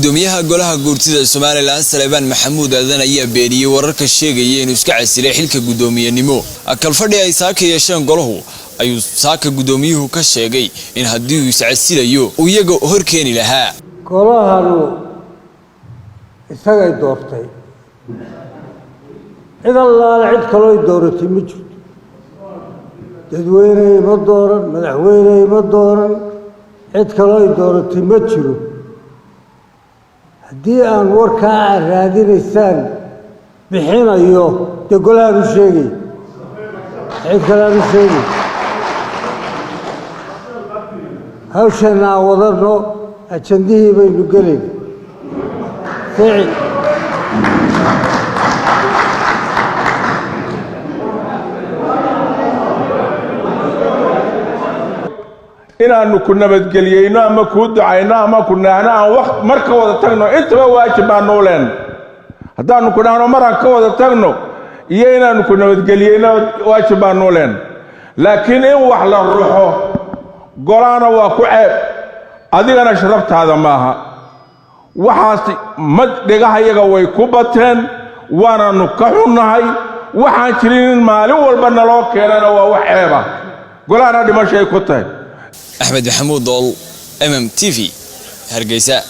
gudoomiyaha golaha guurtida Soomaaliland Salebaan Maxamuud Aadan ayaa beeniyay wararka sheegaya inuu iska casilay xilka gudoomiyanimo kalfadhi ay saaka yeesheen golahu ayuu saaka gudoomiyuhu ka sheegay in haddii uu is casilayo uu iyaga hor keeni lahaa golahanu isagay doortay idan la cid kale ay dooratay ma jirto dadweyne ma dooran madaxweyne ma dooran cid kale ay dooratay ma jiro haddii aan warkaa raadinaysaan bixinayo de golaha sheegay cid kale aan sheegay hawshana wadano ajandihii baynu gelin fiici inaanu ku nabadgeliyeyno ama ku ducayno ama ku naahno aan waqt marka wada tagno intaba waajib baan noo leen haddaanu ku naahno maraan ka wada tagno iyo inaanu ku nabadgeliyeyno waajib baan noo leen laakiin in wax la ruxo golaana waa ku ceeb adigana sharaftaada maaha waxaas dhigahayaga way ku bateen waanaanu ka xunnahay waxaan jirin in maalin walba naloo keenana waa wax ceeba golahana dhimashay ku tahay أحمد محمود ضل MMTV هرقيساء